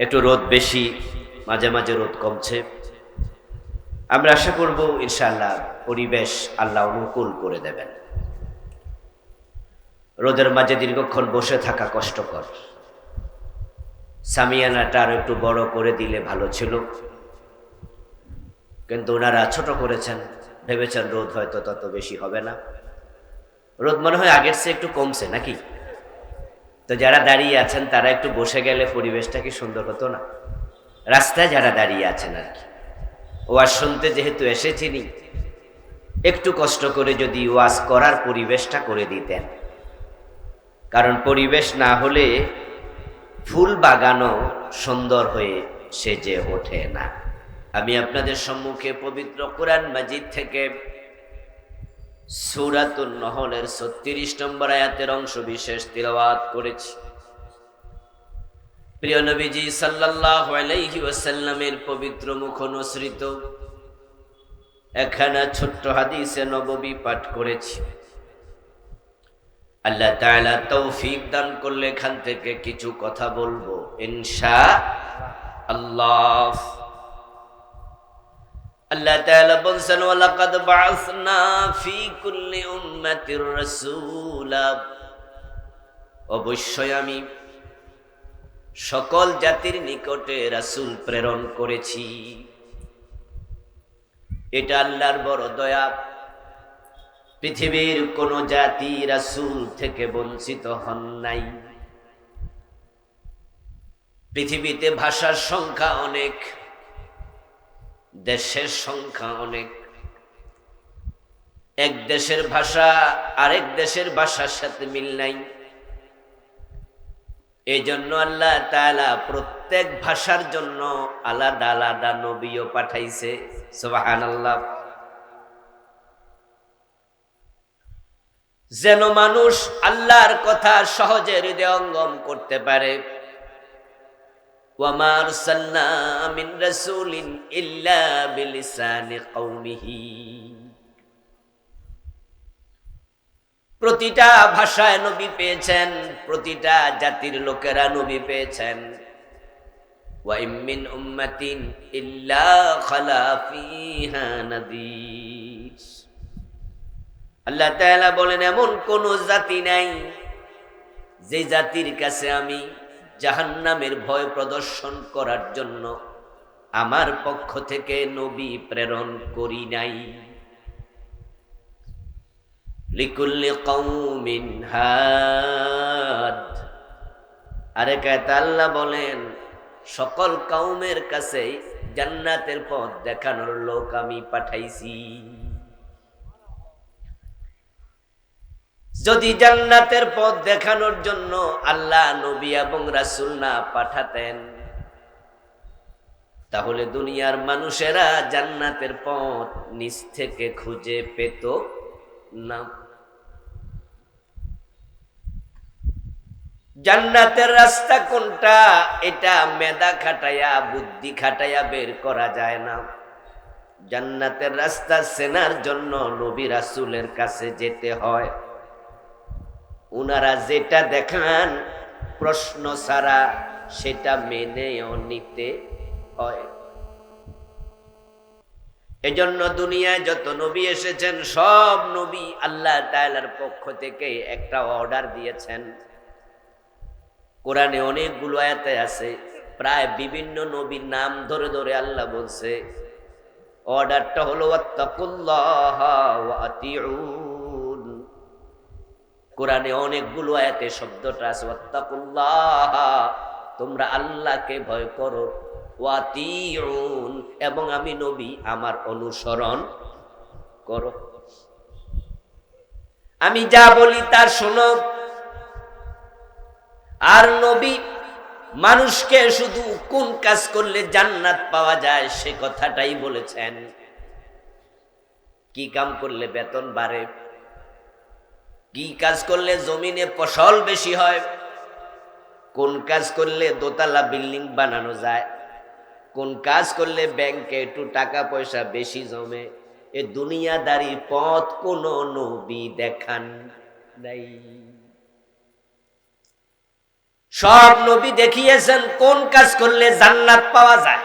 একটু রোদ বেশি, মাঝে মাঝে রোদ কমছে। আমরা আশা করব ইনশাআল্লাহ পরিবেশ আল্লাহ অনুকূল করে দেবেন। রোদের মাঝে দীর্ঘক্ষণ বসে থাকা কষ্টকর। সামিয়ানাটা আরো একটু বড় করে দিলে ভালো ছিল, কিন্তু ওনারা ছোট করেছেন, ভেবেছেন রোদ হয়তো তত বেশি হবে না। রোদ মনে হয় আগের চেয়ে একটু কমছে নাকি? তো যারা দাঁড়িয়ে আছেন তারা একটু বসে গেলে পরিবেশটা কি সুন্দর হতো না? রাস্তায় যারা দাঁড়িয়ে আছেন আর কি, ওয়াজ শুনতে যেহেতু এসেছিনি, একটু কষ্ট করে যদি ওয়াজ করার পরিবেশটা করে দিতেন। কারণ পরিবেশ না হলে ফুল বাগানও সুন্দর হয়ে সেজে ওঠে না। আমি আপনাদের সম্মুখে পবিত্র কোরআন মাজিদ থেকে সূরাতুন নহলের ৩৬ নম্বর আয়াতের অংশ বিশেষ তিলাওয়াত করেছি। প্রিয় নবীজি সাল্লাল্লাহু আলাইহি ওয়াসাল্লামের পবিত্র মুখ অনুসৃত একখানা ছোট্ট হাদিসে নববী পাঠ করেছি। আল্লাহ তাআলা তৌফিক দান করলে এখান থেকে কিছু কথা বলবো ইনশাআল্লাহ। আল্লাহ তাআলা বলেন, ওয়ালাকাদ বাআসনা ফি কুল্লি উম্মাতির রাসূলা, অবশ্যই আমি সকল জাতির নিকটে রাসূল প্রেরণ করেছি। এটা আল্লাহর বড় দয়া। পৃথিবীর কোন জাতি রাসূল থেকে বঞ্চিত হন নাই। পৃথিবীতে ভাষার সংখ্যা অনেক, দেশের সংখ্যা অনেক। এক দেশের ভাষা আরেক দেশের ভাষার সাথে মিল নাই। এই জন্য আল্লাহ তাআলা প্রত্যেক ভাষার জন্য আলাদা আলাদা নবীও পাঠাইছে। সুবহানাল্লাহ। যেন মানুষ আল্লাহর কথা সহজে হৃদয়ঙ্গম করতে পারে। ওয়ামা আরসালনা মিন রাসূলিন ইল্লা বিলিসানি কওমিহি, প্রতিটা ভাষায় নবী পেয়েছেন, প্রতিটা জাতির লোকেরা নবী পেয়েছেন। ওয়া ইম মিন উম্মাতিন ইল্লা খালা ফিহা নাযীর। আল্লাহ তাআলা বলেন, এমন কোন জাতি নাই যে জাতির কাছে আমি জাহান্নামের ভয় প্রদর্শন করার জন্য আমার পক্ষ থেকে নবী প্রেরণ করি নাই। লিকুল্লি কওমিন হাদ। আরেক আয়াতে আল্লাহ বলেন, সকল কওমের কাছে জান্নাতের পথ দেখানোর লোক আমি পাঠাইছি। যদি জান্নাতের পথ দেখানোর জন্য আল্লাহ নবী এবং রাসূল না পাঠাতেন, তাহলে দুনিয়ার মানুষেরা জান্নাতের পথ নিজ থেকে খুঁজে পেত না। জান্নাতের রাস্তা কোনটা, এটা মেধা খাটাইয়া বুদ্ধি খাটাইয়া বের করা যায় না। জান্নাতের রাস্তা চেনার জন্য নবী রাসূলের কাছে যেতে হয়। উনারা যেটা দেখান প্রশ্ন ছাড়া সেটা মেনেও নিতে হয়। এজন্য দুনিয়ায় যত নবী এসেছেন সব নবী আল্লাহ তাআলার পক্ষ থেকে একটা অর্ডার দিয়েছেন। কোরআনে অনেকগুলো আয়াতে আছে, প্রায় বিভিন্ন নবীর নাম ধরে ধরে আল্লাহ বলছে। অর্ডারটা হলো ওয়াত্তাকুল্লাহ ওয়া আতিউন। কোরআনে অনেকগুলো আয়াতে শব্দটা আছে ওয়াত্তাকুল্লাহ, তোমরা আল্লাহকে ভয় করো, ওয়া আতিউন, এবং আমি নবী আমার অনুসরণ করো। আমি যা বলি তা শোনো। আর নবী মানুষকে শুধু কোন কাজ করলে জান্নাত পাওয়া যায় সে কথাটাই বলেছেন। কি কাম করলে বেতন বাড়ে, কি কাজ করলে জমিনে ফসল বেশি হয়, কোন কাজ করলে দোতলা বিল্ডিং বানানো যায়, কোন কাজ করলে ব্যাংকে একটু টাকা পয়সা বেশি জমে, এ দুনিয়াদারি পথ কোন নবী দেখান নাই। সব নবী দেখিয়েছেন কোন কাজ করলে জান্নাত পাওয়া যায়।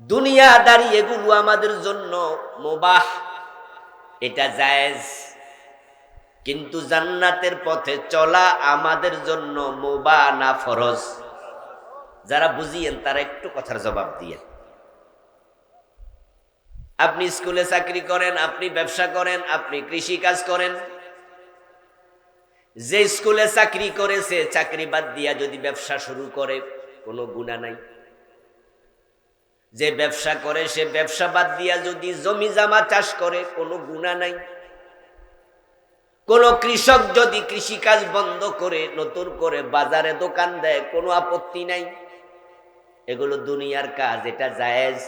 দুনিয়াদারি এগুলো আমাদের জন্য মুবাহ, এটা জায়েজ, কিন্তু জান্নাতের পথে চলা আমাদের জন্য মুবাহ না ফরজ? যারা বুঝিয়েন তারা একটু কথার জবাব দিয়ে। আপনি স্কুলে চাকরি করেন, আপনি ব্যবসা করেন, আপনি কৃষি কাজ করেন, যে স্কুলে চাকরি করেছে চাকরি বাদ দিয়া যদি ব্যবসা শুরু করে কোনো গুনাহ নাই। যে ব্যবসা করে সে ব্যবসা বাদ দিয়া যদি জমি জামা চাষ করে কোনো গুনাহ নাই। কোন কৃষক যদি কৃষি কাজ বন্ধ করে নতুন করে বাজারে দোকান দেয় কোনো আপত্তি নাই। এগুলো দুনিয়ার কাজ, এটা জায়েজ।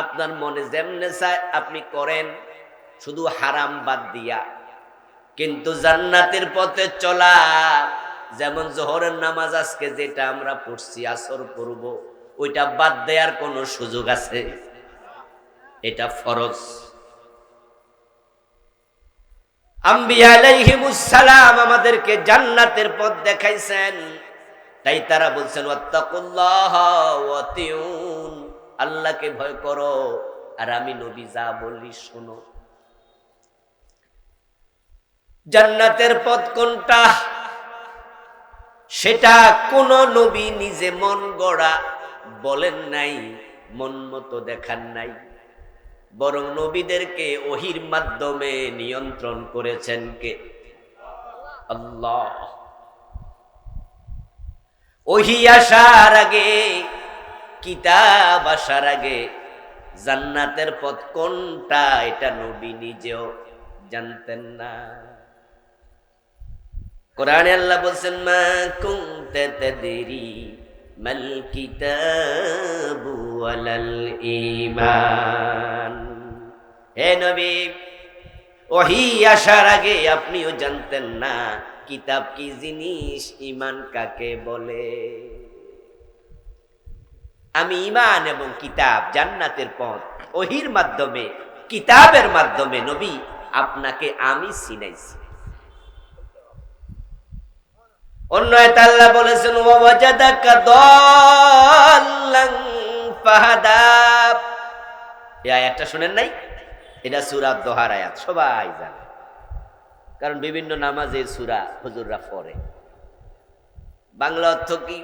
আপনার মনে যেমনে চায় আপনি করেন, শুধু হারাম বাদ দিয়া। কিন্তু জান্নাতের পথে চলা, যেমন জোহরের নামাজ আজকে যেটা আমরা পড়ছি আসর পড়ব, ওইটা বাদ দেওয়ার কোনো সুযোগ আছে? এটা ফরজ। আম্বিয়া আলাইহিমুস সালাম আমাদেরকে জান্নাতের পথ দেখাইছেন, তাই তারা বলছেন ওয়াত্তাকুল্লাহ ওয়াতিউন, আল্লাহকে ভয় করো আর আমি নবী যা বলি শোনো। জান্নাতের পথ কোনটা সেটা কোন নবী নিজে মন গড়া বলেন নাই, মন মতো দেখান নাই, বরং নবীদেরকে ওহির মাধ্যমে নিয়ন্ত্রণ করেছেন কে? আল্লাহ। ওহি আসার আগে, কিতাব আসার আগে জান্নাতের পথ কোনটা এটা নবী নিজেও জানতেন না। কোরআনে আল্লাহ বলছেন মা কুনতা তাদরি মাল কিতাবু ওয়ালাল ঈমান। হে নবী, ওহী আসার আগে আপনিও জানতেন না কিতাব কি জিনিস, ঈমান কাকে বলে। আমি ঈমান এবং কিতাব, জান্নাতের পথ ওহীর মাধ্যমে, কিতাবের মাধ্যমে নবী আপনাকে আমি চিনাইছি। অন্য আয়াতে আল্লাহ বলেছেন ওয়াজাদাকা দাল্লান ফাহাদা। এই আয়াতটা শুনেন নাই? এটা সূরা দোহার আয়াত, সবাই জানে, কারণ বিভিন্ন নামাজে সূরা হুজুররা পড়ে। বাংলা অর্থ কি?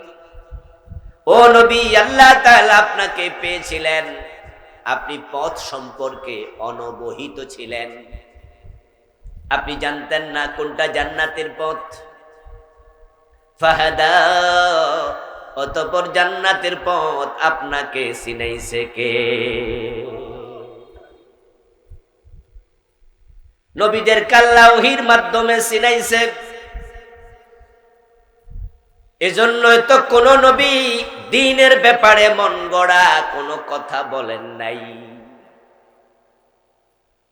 ও নবী, আল্লাহ তাআলা আপনাকে পেয়েছিলেন, আপনি পথ সম্পর্কে অনবহিত ছিলেন, আপনি জানতেন না কোনটা জান্নাতের পথ। ফাহাদা, অতঃপর জান্নাতের পথ আপনাকে চিনাইছে কে? নবীদের আল্লাহ ওহীর মাধ্যমে চিনাইছে। এজন্যই তো কোন নবী দ্বীনের ব্যাপারে মন গড়া কোনো কথা বলেন নাই।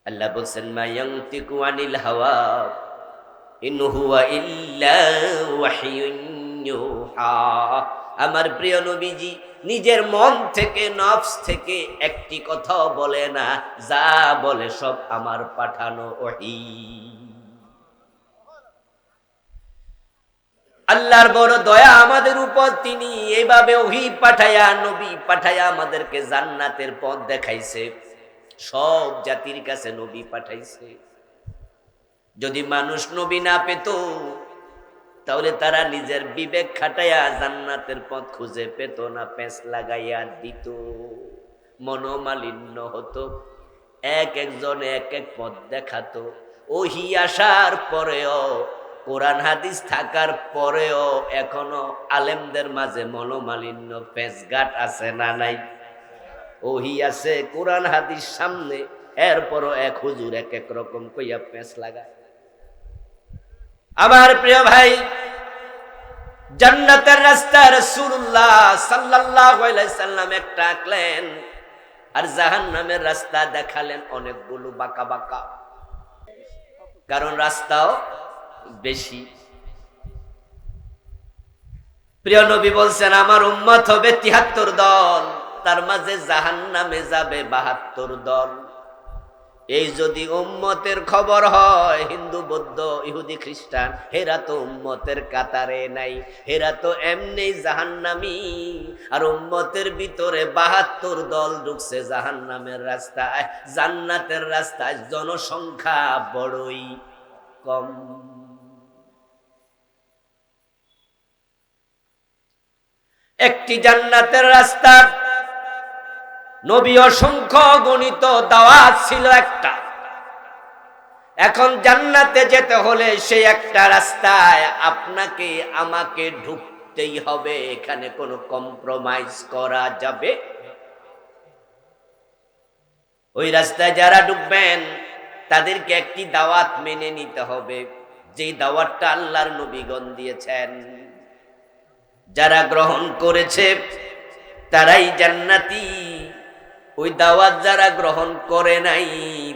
আল্লাহ বলছেন মা ইয়ানতিকু আনিল হাওয়া ইন হুয়া ইল্লা ওয়াহিয়ুন ইউহা। আমার প্রিয় নবীজি নিজের মন থেকে, নফস থেকে একটি কথাও বলে না, যা বলে সব আমার পাঠানো ওহী। আল্লাহর বড় দয়া আমাদের উপর, তিনি এইভাবে ওহী পাঠায়া, নবী পাঠায়া আমাদেরকে জান্নাতের পথ দেখাইছে। সব জাতির কাছে নবী পাঠাইছে। যদি মানুষ নবী না পেত তাহলে তারা নিজের বিবেক খাটাইয়া জান্নাতের পথ খুঁজে পেত না, পেঁচ লাগাইয়া দিত, মনোমালিন্য হতো, এক একজনে এক এক পথ দেখাতো। ওহী আসার পরেও, কোরআন হাদিস থাকার পরেও এখনো আলেমদের মাঝে মনোমালিন্য, পেঁচঘাট আছে না নাই? ওহী আছে, কোরআন হাদিস সামনে, এরপরও এক হুজুর এক এক রকম কইয়া পেঁচ লাগায়। আমার প্রিয় ভাই, জান্নাতের রাস্তা রাসূলুল্লাহ সাল্লাল্লাহু আলাইহি সাল্লাম একটা আঁকলেন, আর জাহান্নামের রাস্তা দেখালেন অনেকগুলো বাঁকা বাঁকা, কারণ রাস্তাও বেশি। প্রিয় নবী বলছেন আমার উম্মত হবে ৭৩ দল, তার মাঝে জাহান্নামে যাবে ৭২ দল। এই যদি উম্মতের খবর হয়, হিন্দু বৌদ্ধ ইহুদি খ্রিস্টান হেরা তো উম্মতের কাতারে নাই, হেরা তো এমনি জাহান্নামী। আর উম্মতের ভিতরে ৭২ দল ঢুকছে জাহান্নামের রাস্তায়, জান্নাতের রাস্তায় জনসংখ্যা বড়ই কম। একটি জান্নাতের রাস্তা, নবী অসংখ্য গণিত দাওয়াত ছিল একটা। এখন জান্নাতে যেতে হলে সেই একটা রাস্তায় আপনাকে আমাকে ঢুকতেই হবে, এখানে কোনো কম্প্রোমাইজ করা যাবে? ওই রাস্তায় যারা ঢুকবেন তাদেরকে একটি দাওয়াত মেনে নিতে হবে, যেই দাওয়াতটা আল্লাহর নবীগণ দিয়েছেন। যারা গ্রহণ করেছে তারাই জান্নাতি, ওই দাওয়াত যারা গ্রহণ করে নাই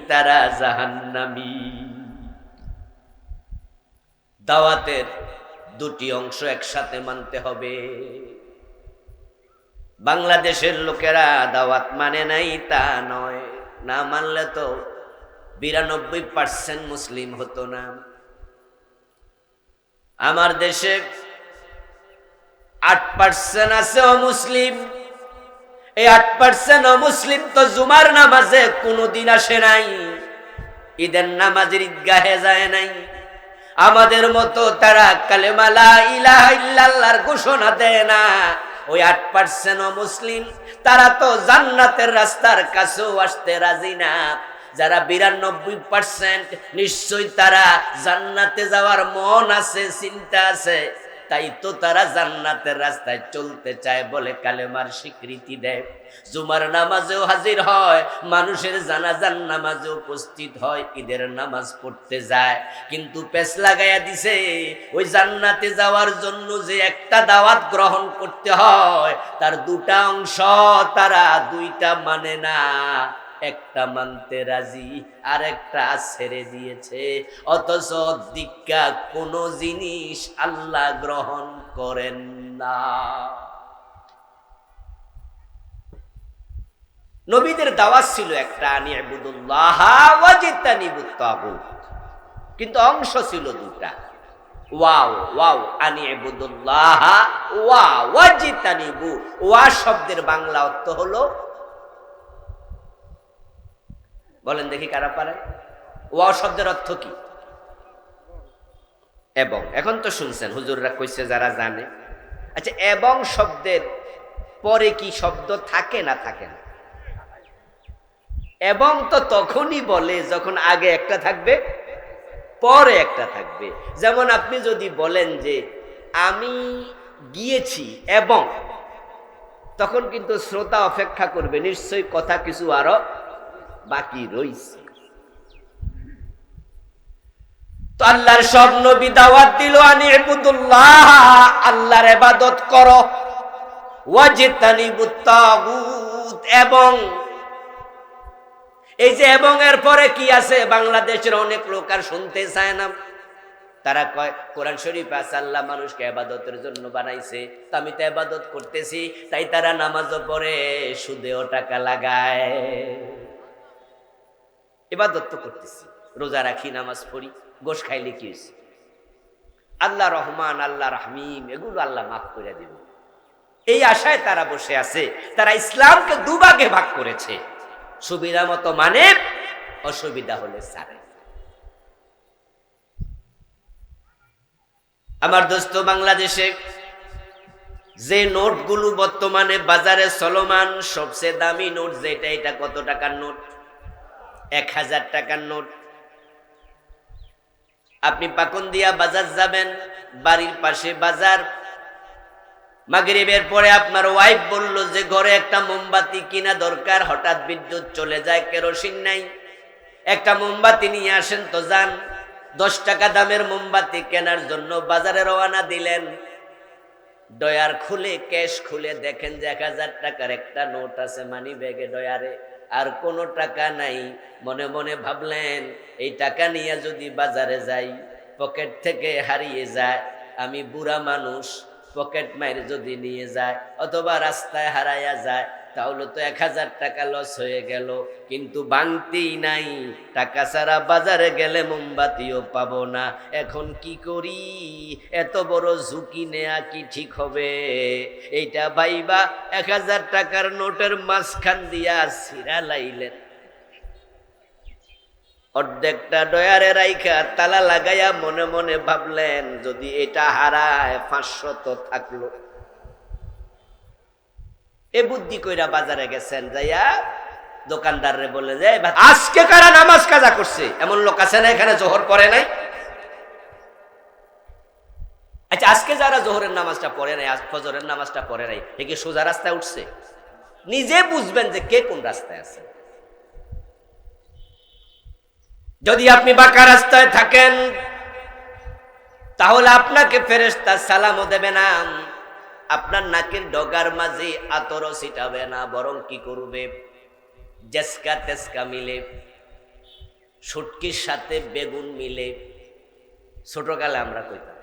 তারা জাহান্নামী। দাওয়াতের দুটি অংশ একসাথে মানতে হবে। বাংলাদেশের লোকেরা দাওয়াত মানে নাই তা নয়, না মানলে তো ৯২% মুসলিম হতো না। আমার দেশে ৮% আছে অমুসলিম। এই ৮% অমুসলিম তো জুমার নামাজে কোনোদিন আসে নাই, ঈদের নামাজের ঈদগাহে যায় নাই। আমাদের মতো তারা কালেমা লা ইলাহা ইল্লাল্লাহর ঘোষণা দেয় না। ওই ৮% অমুসলিম তারা তো জান্নাতের রাস্তার কাছেও আসতে রাজি না। যারা ৯২% নিশ্চয়ই তারা জান্নাতে যাওয়ার মন আছে, চিন্তা আছে, তাই তো তারা জান্নাতের রাস্তায় চলতে চায় বলে কালেমার স্বীকৃতি দেয়। জুমার নামাজেও হাজির হয়, মানুষের জানাজার নামাজে উপস্থিত হয়, ঈদের নামাজ পড়তে যায়। কিন্তু পেছ লাগাইয়া দিছে, ওই জান্নাতে যাওয়ার জন্য যে একটা দাওয়াত গ্রহণ করতে হয় তার দুটা অংশ তারা দুইটা মানে না, একটা মানতে রাজি আর একটা ছেড়ে দিয়েছে। অথচ দীক্ষা কোন জিনিস আল্লাহ গ্রহণ করেন না। নবীদের দাওয়াত ছিল একটা, আনি'বুদুল্লাহ ওয়াজতানিবুত তাগুত, কিন্তু অংশ ছিল দুটা। ওয়াও ওয়াও আনি'বুদুল্লাহ ওয়া ওয়াজতানিবু। ওয়া শব্দের বাংলা অর্থ হলো, বলেন দেখি কারা পারে? ওয়া শব্দের অর্থ কি? এবং। এখন তো শুনছেন হুজুররা কইছে যারা জানে। আচ্ছা, এবং শব্দের পরে কি শব্দ থাকে না থাকে না? এবং তো তখনই বলে যখন আগে একটা থাকবে পরে একটা থাকবে। যেমন আপনি যদি বলেন যে আমি গিয়েছি এবং, তখন কিন্তু শ্রোতা অপেক্ষা করবে নিশ্চয়ই কথা কিছু আরো বাকি রইছে। তো আল্লাহর সব নবী দাওয়াত দিল আনি'বুদুল্লাহ, আল্লাহর ইবাদত করো, ওয়াজতানিবুত তাগুত, এবং। এই যে এবং এর পরে কি আছে, বাংলাদেশের অনেক লোক আর শুনতে চায় না। তারা কয় কোরআন শরীফ আছে আল্লাহ মানুষকে ইবাদতের জন্য বানাইছে, তো আমি তো ইবাদত করতেছি, তাই তারা নামাজও পড়ে, সুদেও টাকা লাগায়। ইবাদত তো করতেছি, রোজা রাখি, নামাজ পড়ি, গোশ খাইলে কি হয়েছে? আল্লাহ রহমান, আল্লাহ রাহমিম, এগুলো আল্লাহ মাফ করে দিব, এই আশায় তারা বসে আছে। তারা ইসলামকে দুভাগে ভাগ করেছে, সুবিধা মতো মানে, অসুবিধা হলে ছাড়ে। আমার দোস্ত, বাংলাদেশে যে নোটগুলো বর্তমানে বাজারে চলমান, সবচেয়ে দামি নোট যেটা, এটা কত টাকার নোট? ১,০০০ টাকার নোট। আপনি পাকুন্দিয়া বাজার যাবেন, বাড়ির পাশে বাজার, মাগরিবের পরে আপনার ওয়াইফ বলল যে ঘরে একটা মোমবাতি কিনা দরকার, হঠাৎ বিদ্যুৎ চলে যায়, কেরোসিন নাই, একটা মোমবাতি নিয়ে আসেন তো যান। ১০ টাকা দামের মোমবাতি কেনার জন্য বাজারে রওনা দিলেন। ডয়ার খুলে, ক্যাশ খুলে দেখেন যে ১,০০০ টাকার একটা নোট আছে মানি ব্যাগে, ডয়ারে আর কোনো টাকা নাই। মনে মনে ভাবলেন এই টাকা নিয়ে যদি বাজারে যাই, পকেট থেকে হারিয়ে যায়, আমি বুড়া মানুষ, পকেট মাইর যদি নিয়ে যায় অথবা রাস্তায় হারাইয়া যায়, তাহলে তো 1000 টাকা লস হয়ে গেল, কিন্তু বাংতেই নাই, টাকা ছাড়া বাজারে গেলে মোমবাতিও পাবো না, এখন কি করি? এত বড় ঝুঁকি নেয়া কি ঠিক হবে? এইটা ভাইবা 1000 টাকার নোটের মাঝখান দিয়া ছিঁড়া লাইলেন, অর্ধেকটা ডয়ারে রাইখা তালা লাগাইয়া মনে মনে ভাবলেন যদি এটা হারায় 500 তো থাকলো। এ বুদ্ধি কইরা বাজারে গেছেন, যাইয়া দোকানদাররে বলে যে আজকে কারা নামাজ কাজা করছে? এমন লোক আছে না এখানে জোহর পড়ে নাই? আচ্ছা, আজকে যারা জোহরের নামাজটা পড়ে নাই, আজ ফজরের নামাজটা পড়ে নাই, এ কি সোজা রাস্তায় উঠছে? নিজে বুঝবেন যে কে কোন রাস্তায় আছে। যদি আপনি বাঁকা রাস্তায় থাকেন তাহলে আপনাকে ফেরেশতা সালামও দেবে না, আপনার নাকের ডগার মাঝে আতরও ছিটাবে না, বরং কি করবে? জেসকা তেসকা মিলে, শুটকির সাথে বেগুন মিলে, ছোটকালে আমরা কইতাম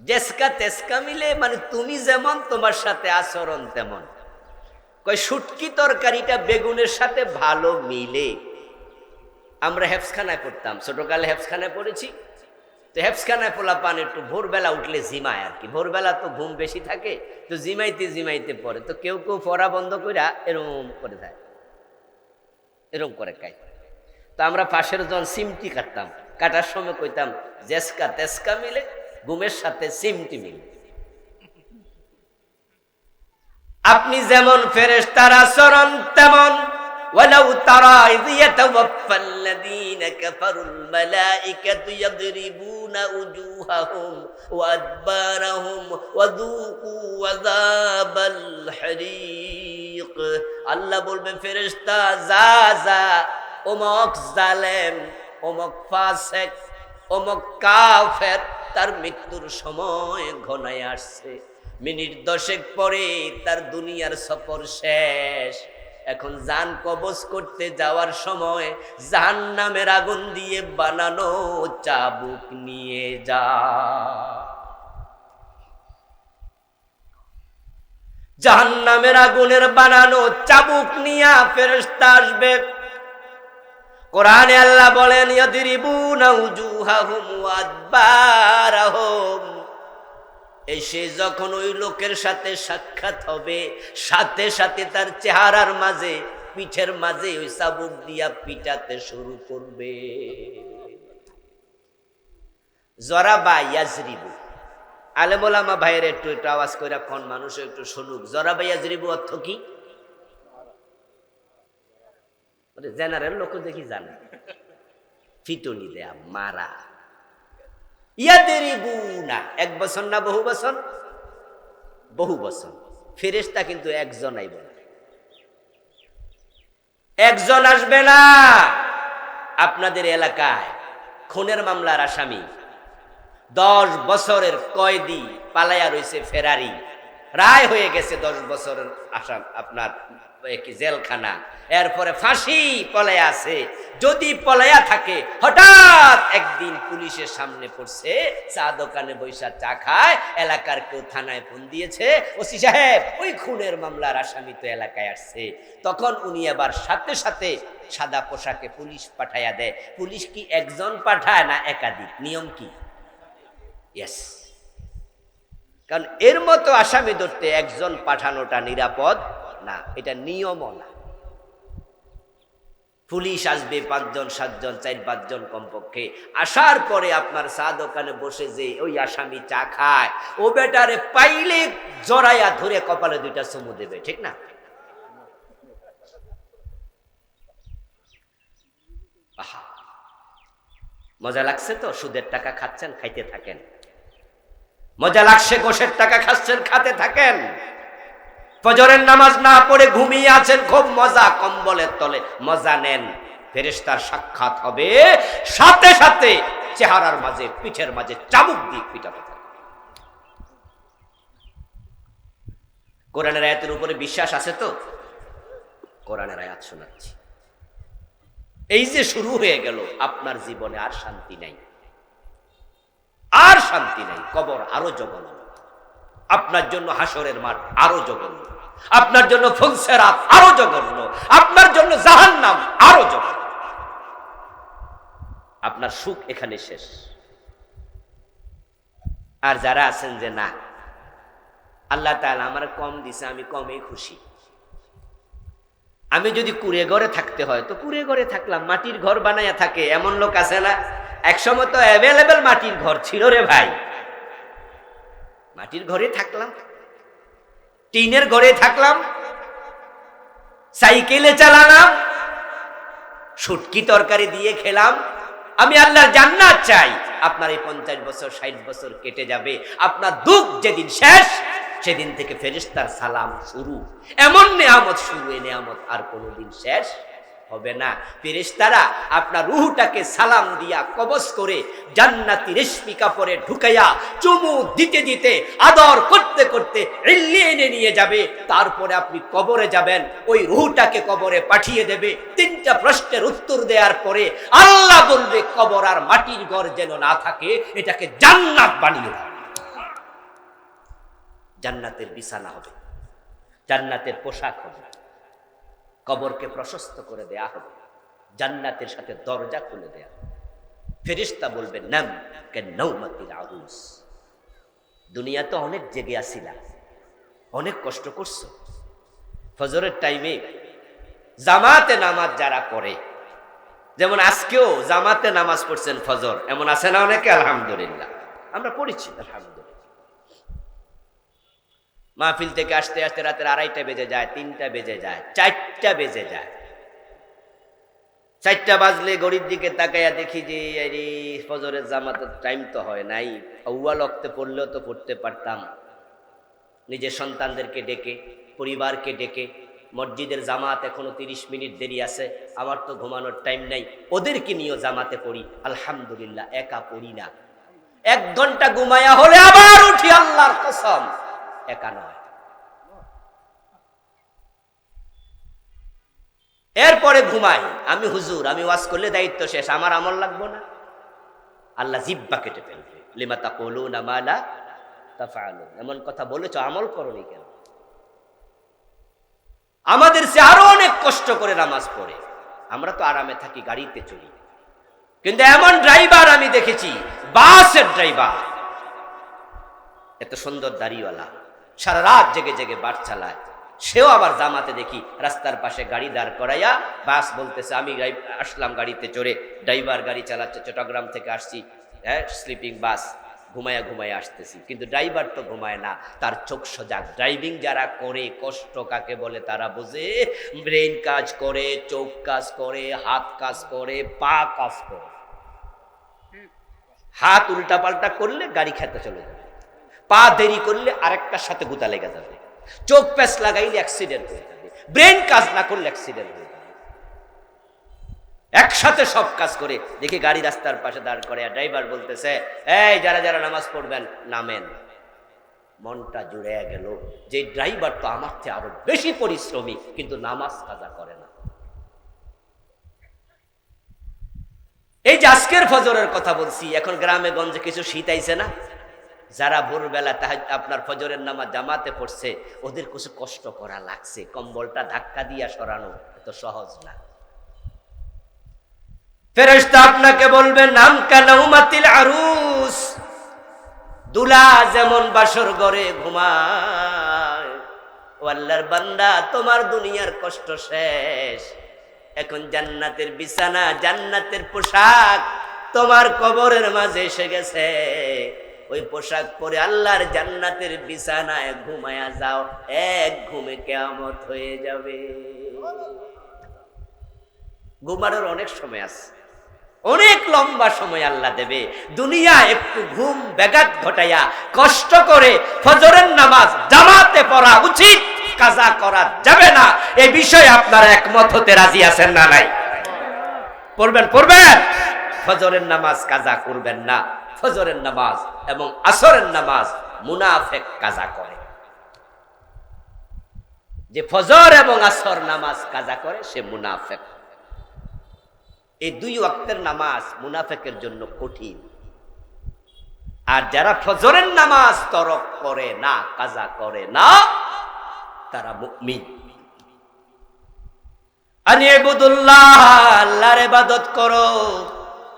জেসকা তেসকা মিলে, মানে তুমি যেমন তোমার সাথে আচরণ তেমন। কই শুটকি তরকারিটা বেগুনের সাথে ভালো মিলে। আমরা হেফসখানায় পড়তাম, ছোটকালে হেফসখানায় পড়েছি। তো হেফসখানায় পোলাপান একটু ভোরবেলা উঠলে জিমায় আর কি, ভোরবেলা তো ঘুম বেশি থাকে, তো জিমাইতে জিমাইতে পড়ে। তো কেউ কেউ পড়া বন্ধ করে এরকম করে দেয়, এরকম করে খায়। তো আমরা পাশের জন সিমটি কাটতাম, কাটার সময় কইতাম জেসকা তেসকা মিলে, ঘুমের সাথে সিমটি মিলে। আপনি যেমন ফেরেশতার আচরণ তেমন। ولو ترى إذ يتوفى الذين كفروا الملائكة يضربون وجوههم وأدبارهم وذوقوا عذاب الحريق। আল্লাহ বলবে ফেরেশতা যা যা, অমুক জালেম, অমুক ফাসিক, অমুক কাফের, তার মৃত্যুর সময় ঘনায় আসছে, মিনিট 10 পরে তার দুনিয়ার সফর শেষ। এখন জান কবজ করতে যাওয়ার সময় জাহান্নামের আগুন দিয়ে বানানো চাবুক নিয়ে যা। জাহান্নামের আগুনের বানানো চাবুক নিয়ে ফেরেশতা আসবে। কোরআনে আল্লাহ বলেন ইয়াদরিবুনা উজুহাহুম ওয়া আদবারাহুম। এসে যখন ওই লোকের সাথে সাক্ষাৎ হবে, সাথে সাথে তার চেহারার মাঝে, পিঠের মাঝে ওই চাবুক দিয়া পিটাতে শুরু করবে। জরাবা ইয়াজরিবু, আলেম ওলামা ভাইয়ের একটু একটু আওয়াজ কইরা কোন মানুষ একটু শুনুক। জরাবা ইয়াজরিবু অর্থ কি? জেনারেল লোক দেখি জানে, ফিটনি দেয়া, মারা। ইয়াদরিবুনা, এক বছর না বহু বছর? বহু বছর। ফেরেশতা কিন্তু একজন আইব না, একজন আসবে না। আপনাদের এলাকায় খুনের মামলার আসামি 10 বছরের কয়েদি পালায়া রয়েছে, ফেরারি, রায় হয়ে গেছে 10 বছরের আসাম, আপনার কি জেলখানা, এরপরে ফাঁসি, পলায়া আছে। যদি পলায়া থাকে, হঠাৎ একদিন পুলিশের সামনে পড়ছে, চা দোকানে বৈশা চা খায়, এলাকার কেউ থানায় ফোন দিয়েছে, ওসি সাহেব ওই খুনের মামলার আসামি তো এলাকায় আসছে। তখন উনি আবার সাথে সাথে সাদা পোশাকে পুলিশ পাঠাইয়া দেয়। পুলিশ কি একজন পাঠায় না একাধিক? নিয়ম কি? ইয়েস, কারণ এর মতো আসামি ধরতে একজন পাঠানোটা নিরাপদ না, এটা নিয়মও না। পুলিশ আসবে 5 জন 7 জন 4-5 জন কমপক্ষে। আসার পরে আপনার চা দোকানে বসে যে ওই আসামি চা খায়, ও বেটারে পাইলে জড়াইয়া ধরে কপালে 2টা চুমু দেবে, ঠিক না? আহা, মজা লাগছে তো? সুদের টাকা খাচ্ছেন, খাইতে থাকেন। মজা লাগছে, ঘোষের টাকা খাচ্ছেন, খাতে থাকেন। ফজরের নামাজ না পড়ে ঘুমিয়ে আছেন, খুব মজা, কম্বলের তলে মজা নেন। ফেরেশতার সাক্ষাৎ হবে, সাথে সাথে চেহারার মাঝে, পিঠের মাঝে চাবুক দিয়ে পিটাতে থাকে। কোরআনের আয়াতের উপরে বিশ্বাস আছে তো? কোরআনের আয়াত শোনাচ্ছি। এই যে শুরু হয়ে গেল, আপনার জীবনে আর শান্তি নাই, আর শান্তি নাই। কবর আরো জঘন্য, আপনার জন্য হাসরের মাঠ আরো জঘন্য। আপনার জন্য ফুলসেরাত আরো জঘন্য, আপনার জন্য জাহান্নাম আরো জঘন্য। আপনার সুখ এখানে শেষ। আর যারা আছেন যে না, আল্লাহ তাআলা আমার কম দিছে, আমি কমেই খুশি, আমি যদি কুড়ে ঘরে থাকতে হয় তো কুড়ে ঘরে থাকলাম, মাটির ঘর বানাইয়া থাকে, এমন লোক আছে না? একসময় তো অ্যাভেলেবেল মাটির ঘর ছিল রে ভাই, মাটির ঘরে থাকলাম, টিনের ঘরে থাকলাম, সাইকেলে চালালাম, শুটকি তরকারি দিয়ে খেলাম। আমি আল্লাহর জান্নাত চাই। আপনার এই 50 বছর 60 বছর কেটে যাবে, আপনার দুঃখ যেদিন শেষ সেদিন থেকে ফেরেশতার সালাম শুরু, এমন নেয়ামত শুরু, এই নেয়ামত আর কোনোদিন শেষ হবে না। ফেরেশতারা আপনার রূহটাকে সালাম দিয়া কবজ করে জান্নাতি রেশমি কাপড়ে ঢুকাইয়া চুমু দিতে দিতে আদর করতে করতে ইল্লিয়িনে নিয়ে যাবে। তারপরে আপনি কবরে যাবেন, ওই রূহটাকে কবরে পাঠিয়ে দেবে। 3টা প্রশ্নের উত্তর দেওয়ার পরে আল্লাহ বলবে কবর আর মাটির ঘর যেন না থাকে, এটাকে জান্নাত বানিয়ে দাও। জান্নাতের বিছানা হবে, জান্নাতের পোশাক হবে, কবরকে প্রশস্ত করে দেয়া হবে, জান্নাতের সাথে দরজা খুলে দেয়া। ফেরেশতা বলবে নাম কে নওমাতিল আরুস, দুনিয়া তো অনেক জেগে আসিলা, অনেক কষ্ট করছো, ফজরের টাইমে জামাতে নামাজ যারা পড়ে, যেমন আজকেও জামাতে নামাজ পড়ছেন ফজর, এমন আছে না অনেকে? আলহামদুলিল্লাহ, আমরা পড়েছি আলহামদুলিল্লাহ। মাহফিল থেকে আসতে আসতে রাতের 2:30 বেজে যায়, 3টা বেজে যায়, 4টা বেজে যায়। 4টা বাজলে ঘড়ির দিকে তাকাইয়া দেখি যে আরে ফজরের জামাতের টাইম তো হয় নাই। আউয়াল ওয়াক্তে পড়লেও তো পড়তে পারতাম। নিজের সন্তানদেরকে ডেকে, পরিবারকে ডেকে, মসজিদের জামাত এখনো 30 মিনিট দেরি আছে, আমার তো ঘুমানোর টাইম নাই, ওদেরকে নিয়েও জামাতে পড়ি। আলহামদুলিল্লাহ, একা পড়ি না। 1 ঘন্টা ঘুমায়া হলে আবার উঠি, আল্লাহর কসম, একা নয়। এরপরে ঘুমাই। আমি হুজুর, আমি ওয়াজ করলে দায়িত্ব শেষ, আমার আমল লাগবো না? আল্লাহ জিব্বা কেটে ফেলবে। লিমা তাকুলুনা মা লা তাফআলুন, এমন কথা বলেছো, আমল করোনি কেন? আমাদের সে আরো অনেক কষ্ট করে নামাজ পড়ে, আমরা তো আরামে থাকি, গাড়িতে চলি। কিন্তু এমন ড্রাইভার আমি দেখেছি, বাসের ড্রাইভার, এত সুন্দর দাড়িওয়ালা, সারা রাত জেগে জেগে বাস চালায়, সেও আবার জামাতে দেখি রাস্তার পাশে গাড়ি দাঁড় করাইয়া বাস বলতেছে আমি আসলাম গাড়িতে চড়ে, ড্রাইভার গাড়ি চালাচ্ছে, চট্টগ্রাম থেকে আসছি, হ্যাঁ স্লিপিং বাস, ঘুমায়া ঘুমায়া আসতেছি। কিন্তু ড্রাইভার তো ঘুমায় না, তার চোখ সজাগ। ড্রাইভিং যারা করে, কষ্ট কাকে বলে তারা বোঝে। ব্রেন কাজ করে, চোখ কাজ করে, হাত কাজ করে, পা কাজ করে। হাত উল্টা পাল্টা করলে গাড়ি খেতে চলে যাবে, পা দেরি করলে আরেকটার সাথে গুতা লেগে যাবে, চোখ প্যাঁচ লাগাইলে অ্যাক্সিডেন্ট হয়ে যাবে, ব্রেন কাজ না করলে অ্যাক্সিডেন্ট হয়ে যাবে। একসাথে সব কাজ করে। দেখি গাড়ি রাস্তার পাশে দাঁড় করে, ড্রাইভার বলতেছে এই যারা যারা নামাজ পড়বেন নামেন। মনটা জুড়ে গেল যে ড্রাইভার তো আমার চেয়ে আরো বেশি পরিশ্রমী, কিন্তু নামাজ কাজা করে না। এই যে আজকের ফজরের কথা বলছি, এখন গ্রামে গঞ্জে কিছু শীত আইছে না? যারা ভোরবেলা আপনার ফজরের নামাজ জামাতে পড়ছে, ওদের কিছু কষ্ট করা লাগছে, কম্বলটা ধাক্কা দিয়া সরানো এত সহজ না। ফেরেশতা আপনাকে বলবে নাম কানাউমাতিল আরুস, দুলা যেমন বাসর ঘরে ঘুমায়। ও আল্লাহর বান্দা, তোমার দুনিয়ার কষ্ট শেষ, এখন জান্নাতের বিছানা, জান্নাতের পোশাক তোমার কবরের মাঝে এসে গেছে। ওই পোশাক পরে আল্লাহর জান্নাতের বিছানায় ঘুমায়া যাও, এক ঘুমে কিয়ামত হয়ে যাবে। ঘুমানোর অনেক সময় আছে, অনেক লম্বা সময় আল্লাহ দেবে। দুনিয়া একটু ঘুম ব্যাঘাত ঘটাইয়া কষ্ট করে ফজরের নামাজ জামাতে পড়া উচিত, কাজা করা যাবে না। এই বিষয়ে আপনারা একমত হতে রাজি আছেন না? নাই? পড়বেন পড়বেন, ফজরের নামাজ কাজা করবেন না। ফজরের নামাজ এবং আসরের নামাজ মুনাফিক কাজা করে। যে ফজর এবং আসর নামাজ কাজা করে সে মুনাফিক। এই 2 ওয়াক্তের নামাজ মুনাফিকের জন্য কঠিন। আর যারা ফজরের নামাজ তরক করে না, কাজা করে না, তারা মুমিন। আনি ইবুদুল্লাহ, আল্লাহর ইবাদত করো,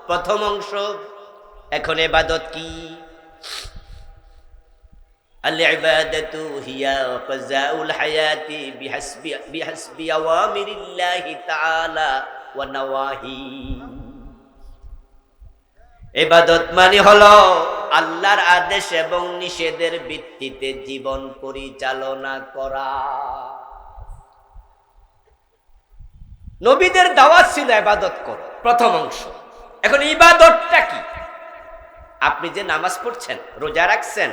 প্রথম অংশ। এখন ইবাদত কি? আল ইবাদাতু হিয়া কাযাউল হায়াতি বিহাসবি আওয়ামিরিল্লাহি তাআলা ওয়া নাওয়াহি। ইবাদত মানে হলো আল্লাহর আদেশ এবং নিষেধের ভিত্তিতে জীবন পরিচালনা করা। নবীদের দাওয়াত ছিল ইবাদত করো, প্রথম অংশ। এখন ইবাদতটা কি? আপনি যে নামাজ পড়ছেন, রোজা রাখছেন,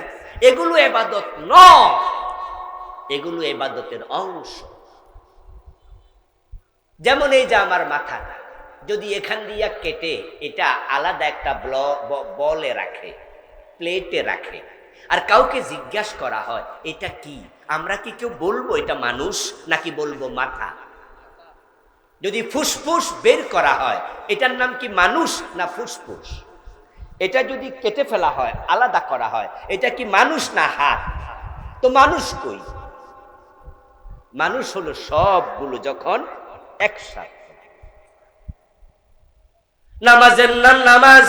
এগুলো ইবাদত নয়, এগুলো ইবাদতের অংশ। যেমন এই যে আমার মাথাটা যদি এখান দিয়া কেটে এটা আলাদা একটা বলে রাখে, প্লেটে রাখে, আর কাউকে জিজ্ঞাসা করা হয় এটা কি, আমরা কি কেউ বলবো এটা মানুষ নাকি বলবো মাথা? যদি ফুসফুস বের করা হয় এটার নাম কি মানুষ না ফুসফুস? এটা যদি কেটে ফেলা হয়, আলাদা করা হয়, এটা কি মানুষ না হাত? তো মানুষ কই? মানুষ হলো সবগুলো যখন একসাথে। নামাজের নাম নামাজ,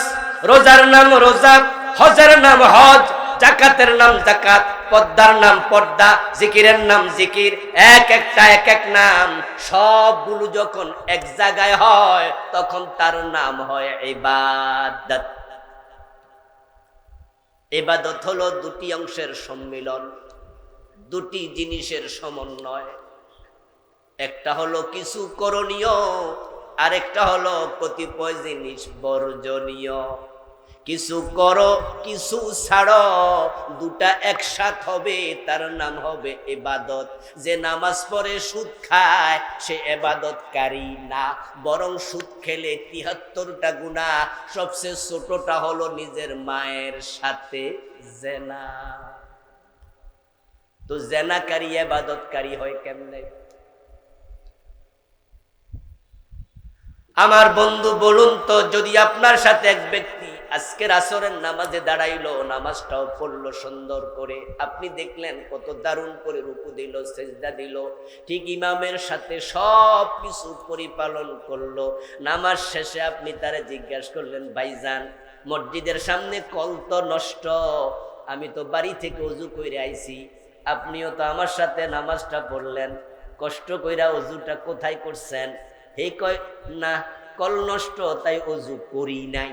রোজার নাম রোজা, হজের নাম হজ, যাকাতের নাম যাকাত, পর্দার নাম পর্দা, জিকিরের নাম জিকির, এক একটা এক এক নাম। সবগুলো যখন এক জায়গায় হয় তখন তার নাম হয় ইবাদত। ইবাদত হলো দুটি অংশের সম্মিলন, দুটি জিনিসের সমন্বয়। একটা হলো কিছু করণীয়, আরেকটা হলো কতিপয় জিনিস বর্জনীয়। কিছু করো, কিছু ছাড়ো, দুটা একসাথ হবে, তার নাম হবে ইবাদত। যে নামাজ পড়ে সুদ খায় সে ইবাদতকারী না, বরং সুদ খেলে ৭৩টা গুনাহ, সবচেয়ে ছোটটা হলো নিজের মায়ের সাথে জেনা। তো জেনাকারী ইবাদতকারী হয় কেমনে? আমার বন্ধু বলুন তো, যদি আপনার সাথে এক ব্যক্তি আজকের আসরের নামাজে দাঁড়াইলো, নামাজটাও পড়লো সুন্দর করে, আপনি দেখলেন কত দারুণ করে রুকু দিল, সেজদা দিল, ঠিক ইমামের সাথে সব কিছু পরিপালন করলো, নামাজ শেষে আপনি তারে জিজ্ঞাসা করলেন, ভাইজান মসজিদের সামনে কল তো নষ্ট, আমি তো বাড়ি থেকে ওযু কইরা আইছি, আপনিও তো আমার সাথে নামাজটা পড়লেন, কষ্ট কইরা ওযুটা কোথায় করছেন? হে কয়, না কল নষ্ট তাই ওযু করি নাই।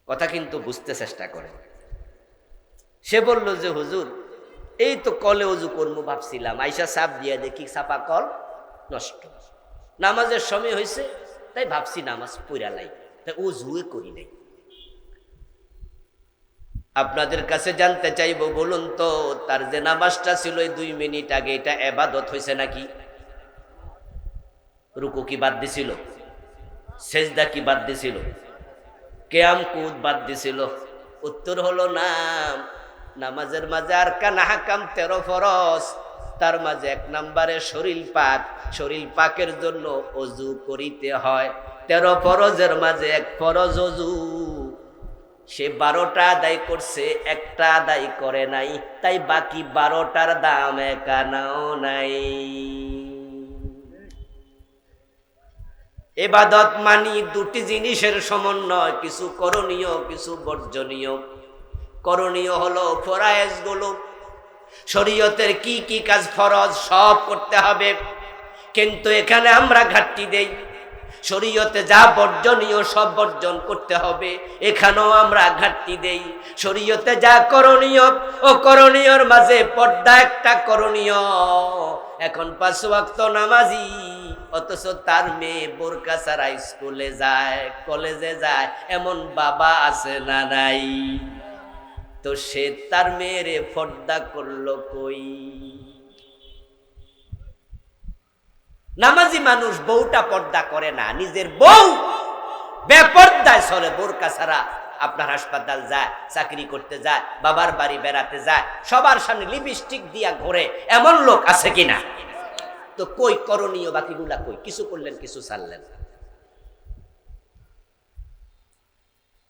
কথা কিন্তু বুঝতে চেষ্টা করেন। সে বলল যে হুজুর এই তো কলে ওযু করবো ভাবছিলাম, আইসা চাপ দিয়া দেখি চাপা কল নষ্ট, নামাজের সময় হয়েছে তাই ভাবছি নামাজ পড়া নাই, তাই ওযুই করি নাই। আপনাদের কাছে জানতে চাইবো, বলুন তো তার যে নামাজটা ছিল 2 মিনিট আগে, এটা ইবাদত হয়েছে নাকি? রুকু কি বাদ দিছিল? সেজদা কি বাদ দিছিল? কিয়াম কুদ বাদ দিছিল? উত্তর হলো না। নামাজের মাঝে আরকান আহকাম 13 ফরজ, তার মাঝে 1 নম্বরে শরীর পাক, শরীর পাকের জন্য ওযু করিতে হয়। 13 ফরজের মাঝে 1 ফরজ ওযু, সে 12টা আদায় করছে, একটা আদায় করে নাই, তাই বাকি 12টার দাম একানাও নাই। ইবাদত মানি দুটি জিনিসের সমন্বয়, কিছু করণীয় কিছু বর্জনীয়। করণীয় হলো ফরজ গুলো, শরীয়তের কি কি কাজ ফরজ সব করতে হবে, কিন্তু এখানে আমরা ঘাটতি দেই, শরীয়তে যা বর্জনীয় সব বর্জন করতে হবে, এখানেও আমরা ঘাটতি দেই। শরীয়তে যা করণীয় ও করণীয়র মাঝে পর্দা একটা করণীয়। এখন 5 ওয়াক্ত নামাজি, অথচ তার মেয়ে বোরকা ছাড়া স্কুলে যায়, কলেজে যায়, এমন বাবা আছে না নাই? তো সে তার মেয়েরে পর্দা করলো কই? নামাজি মানুষ বউটা পর্দা করে না, নিজের বউ বেপর্দায় চলে, বোরকা ছাড়া আপনার হাসপাতাল যায়, চাকরি করতে যায়, বাবার বাড়ি বেড়াতে যায়, সবার সামনে লিপস্টিক দিয়া ঘোরে, এমন লোক আছে কিনা? তো কই করণীয় বাকিগুলা কই? কিছু করলেন কিছু ছাড়লেন।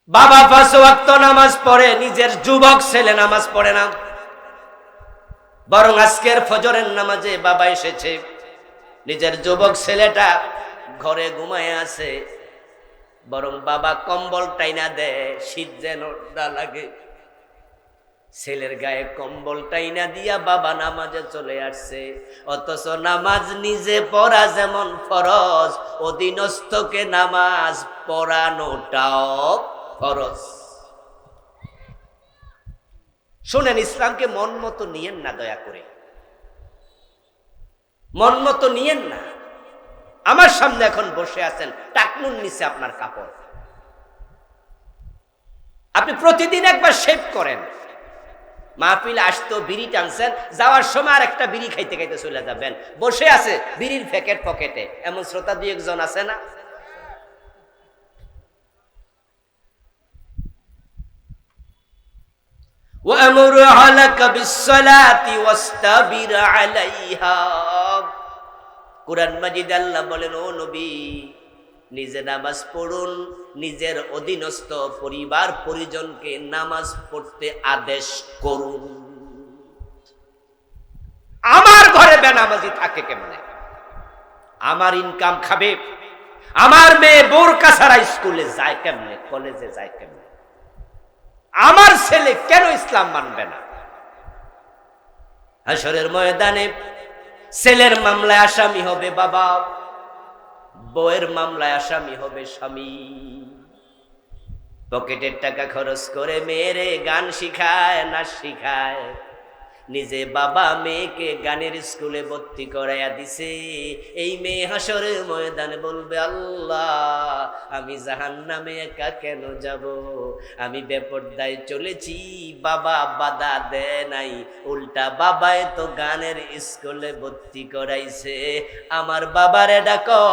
বাবা 5 ওয়াক্ত নামাজ পড়ে, নিজের যুবক ছেলে নামাজ পড়ে না। বরং আজকের ফজরের নামাজে বাবা এসেছে, নিজের যুবক ছেলেটা ঘরে ঘুমায় আছে, বরং বাবা কম্বল টাইনা দেয় শীত যেন না লাগে। ছেলের গায়ে কম্বল টাইনা দিয়া বাবা নামাজে চলে আসছে, অথচ নামাজ নিজে পড়া যেমন ফরজ, অধীনস্থকে নামাজ পড়ানোটাও ফরজ। শোনেন, ইসলামকে মন মতো নিয়েন না, দয়া করে মন মতো নিয়েন না। আমার সামনে এখন বসে আছেন, টাকনুর নিচে আপনার কাপড়, আপনি প্রতিদিন একবার শেভ করেন। মাহফিল আসতো, বিড়ি টানছেন, যাওয়ার সময় আর একটা বিড়ি খাইতে খাইতে চলে যাবেন, বসে আছে বিড়ির প্যাকেট পকেটে, এমন শ্রোতা দুই একজন আছে না? وَأَمُرْ أَهْلَكَ بِالصَّلَاةِ وَاسْتَبِرْ عَلَيْهَا। কুরআন মাজিদে আল্লাহ বলেন, ও নবী, নিজে নামাজ পড়ুন, নিজের অধীনস্থ পরিবার পরিজনকে নামাজ পড়তে আদেশ করুন। আমার ঘরে বেনামাজি থাকে কেমনে? আমার ইনকাম খাবে? আমার মেয়ে বোরকা ছাড়া স্কুলে যায় কেমনে, কলেজে যায় কেমনে? আমার ছেলে কেন ইসলাম মানবে না? হাসরের ময়দানে ছেলের মামলায় আসামি হবে বাবা, বউয়ের মামলায় আসামি হবে স্বামী। পকেটের টাকা খরচ করে মেয়েরে গান শিখায়, নাচ শিখায়, নিজে বাবা মেয়েকে গানের স্কুলে ভর্তি করাইয়া দিছে। এই মেয়ে হাসরের ময়দানে বলবে, আল্লাহ, আমি জাহান্নামে একা কেন যাব? আমি বেপরদায় চলেছি, বাবা বাধা দেয় নাই, উল্টা বাবায় তো গানের স্কুলে ভর্তি করাইছে। আমার বাবারে ডাকো,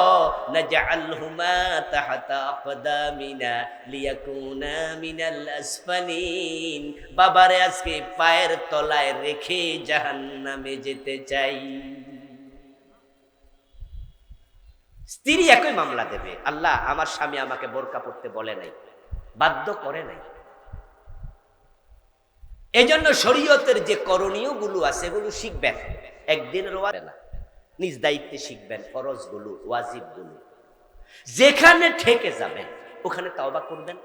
নাজআলহুমা তাহতা আকদামিনা লিয়াকুনা মিনাল আসফালিন। বাবারে আজকে পায়ের তলায় রেখে জাহান্নামে যেতে চাই। স্ত্রী একই মামলা দেবে, আল্লাহ, আমার স্বামী আমাকে বোরকা পড়তে বলে নাই, বাধ্য করে নাই। এজন্য শরীয়তের যে করণীয় গুলো আছে এগুলো শিখবেন, একদিন রোয়াবে না, নিজ দায়িত্বে শিখবেন ফরজ গুলো, ওয়াজিব গুলো। যেখানে ঠেকে যাবেন ওখানে তওবা করবেন।